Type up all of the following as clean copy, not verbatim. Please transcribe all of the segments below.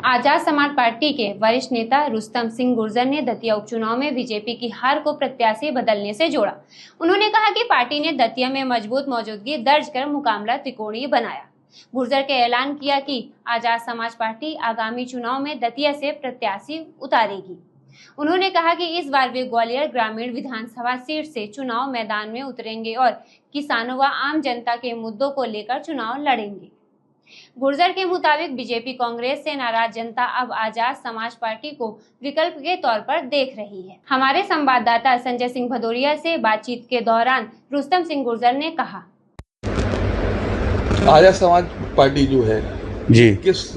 Azad Samaj party के वरिष्ठ नेता रुस्तम सिंह गुर्जर ने दतिया उपचुनाव में बीजेपी की हार को प्रत्याशी बदलने से जोड़ा। उन्होंने कहा कि पार्टी ने दतिया में मजबूत मौजूदगी दर्ज कर मुकाबला त्रिकोणीय बनाया। गुर्जर के ऐलान किया कि आजाद समाज पार्टी आगामी चुनाव में दतिया से प्रत्याशी उतारेगी। उन्होंने कहा कि इस बार वे ग्वालियर ग्रामीण विधानसभा सीट से चुनाव मैदान में उतरेंगे और किसानों व आम जनता के मुद्दों को लेकर चुनाव लड़ेंगे। गुर्जर के मुताबिक बीजेपी कांग्रेस से नाराज जनता अब आजाद समाज पार्टी को विकल्प के तौर पर देख रही है। हमारे संवाददाता संजय सिंह भदौरिया से बातचीत के दौरान रुस्तम सिंह गुर्जर ने कहा, आजाद समाज पार्टी जो है जी किस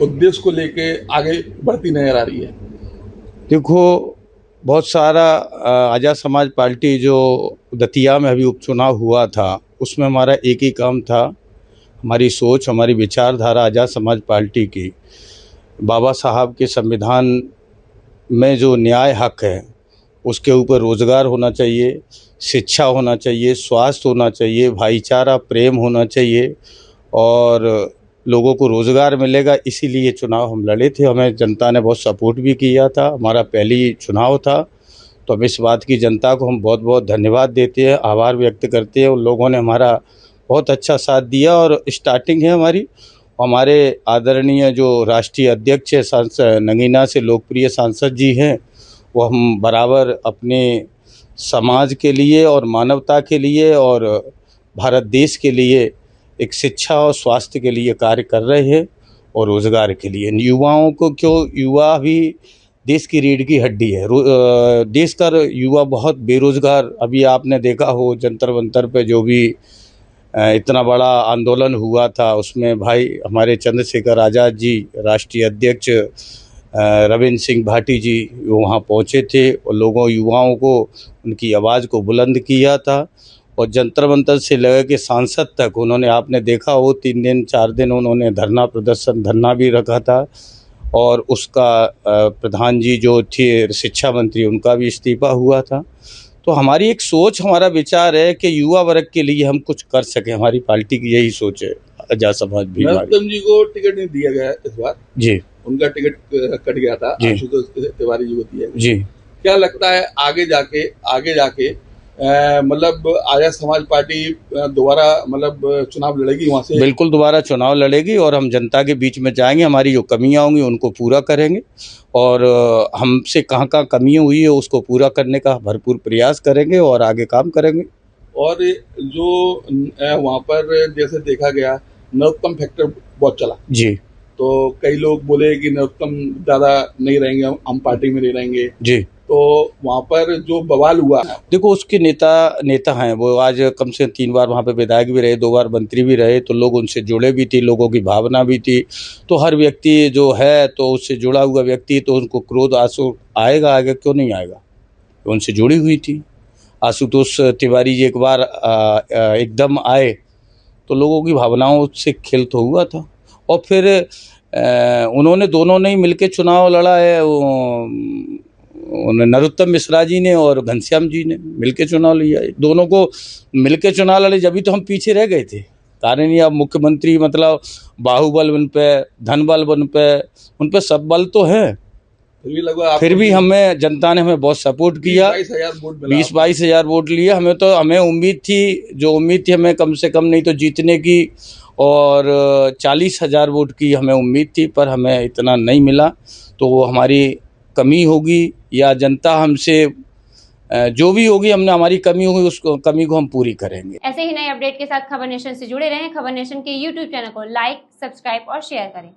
उद्देश्य को लेके आगे बढ़ती नजर आ रही है? देखो, बहुत सारा आजाद समाज पार्टी जो दतिया में अभी उपचुनाव हुआ था उसमें हमारा एक ही काम था, हमारी सोच, हमारी विचारधारा आजाद समाज पार्टी की बाबा साहब के संविधान में जो न्याय हक है उसके ऊपर रोज़गार होना चाहिए, शिक्षा होना चाहिए, स्वास्थ्य होना चाहिए, भाईचारा प्रेम होना चाहिए और लोगों को रोज़गार मिलेगा। इसीलिए चुनाव हम लड़े थे। हमें जनता ने बहुत सपोर्ट भी किया था, हमारा पहली चुनाव था। तो हम इस बात की जनता को हम बहुत बहुत धन्यवाद देते हैं, आभार व्यक्त करते हैं। उन लोगों ने हमारा बहुत अच्छा साथ दिया और स्टार्टिंग है हमारे आदरणीय जो राष्ट्रीय अध्यक्ष है सांसद नगीना से लोकप्रिय सांसद जी हैं, वो हम बराबर अपने समाज के लिए और मानवता के लिए और भारत देश के लिए एक शिक्षा और स्वास्थ्य के लिए कार्य कर रहे हैं और रोज़गार के लिए। युवाओं को युवा भी देश की रीढ़ की हड्डी है। देश का युवा बहुत बेरोज़गार, अभी आपने देखा हो जंतर मंतर पे जो भी इतना बड़ा आंदोलन हुआ था उसमें भाई हमारे चंद्रशेखर आज़ाद जी, राष्ट्रीय अध्यक्ष रविंद्र सिंह भाटी जी वहाँ पहुँचे थे और युवाओं को उनकी आवाज़ को बुलंद किया था और जंतर मंतर से लगे कि सांसद तक उन्होंने, आपने देखा हो 3 दिन 4 दिन उन्होंने धरना भी रखा था और उसका प्रधान जी जो थे शिक्षा मंत्री उनका भी इस्तीफा हुआ था। तो हमारी एक सोच, हमारा विचार है कि युवा वर्ग के लिए हम कुछ कर सकें। हमारी पार्टी की यही सोच है। आजाद समाज भी नरोत्तम जी को टिकट नहीं दिया गया इस बार जी, उनका टिकट कट गया था, आशुतोष तिवारी जी को दिया गया जी। क्या लगता है आगे जाके मतलब आजाद समाज पार्टी दोबारा मतलब चुनाव लड़ेगी वहाँ से? बिल्कुल दोबारा चुनाव लड़ेगी और हम जनता के बीच में जाएंगे, हमारी जो कमियां होंगी उनको पूरा करेंगे और हमसे कहाँ कमियां हुई है उसको पूरा करने का भरपूर प्रयास करेंगे और आगे काम करेंगे। और जो वहाँ पर जैसे देखा गया नरोत्तम फैक्टर बहुत चला जी, तो कई लोग बोले कि नरोत्तम ज़्यादा नहीं रहेंगे, हम पार्टी में नहीं रहेंगे जी। तो वहाँ पर जो बवाल हुआ, देखो उसके नेता हैं वो, आज कम से 3 बार वहाँ पे विधायक भी रहे, 2 बार मंत्री भी रहे, तो लोग उनसे जुड़े भी थे, लोगों की भावना भी थी। तो हर व्यक्ति जो है तो उससे जुड़ा हुआ व्यक्ति तो उनको क्रोध आंसू आएगा, क्यों नहीं आएगा, उनसे जुड़ी हुई थी। आशुतोष तिवारी जी एक बार एकदम आए तो लोगों की भावनाओं से खेल तो हुआ था और फिर उन्होंने दोनों ने मिलकर चुनाव लड़ा है। नरोत्तम मिश्रा जी ने और घनश्याम जी ने मिलके चुनाव लिया। दोनों को मिलके चुनाव लड़े, जब भी तो हम पीछे रह गए थे। कारण ये अब मुख्यमंत्री मतलब बाहुबल उन पे, धनबल उन पे सब बल तो है, फिर भी हमें जनता ने हमें बहुत सपोर्ट किया। 20-22 हज़ार वोट लिए। हमें उम्मीद थी हमें कम से कम नहीं तो जीतने की और 40,000 वोट की हमें उम्मीद थी, पर हमें इतना नहीं मिला। तो वो हमारी कमी होगी या जनता हमसे जो भी होगी, हमारी कमी होगी, उस कमी को हम पूरी करेंगे। ऐसे ही नए अपडेट के साथ खबर नेशन से जुड़े रहें। खबर नेशन के YouTube चैनल को लाइक, सब्सक्राइब और शेयर करें।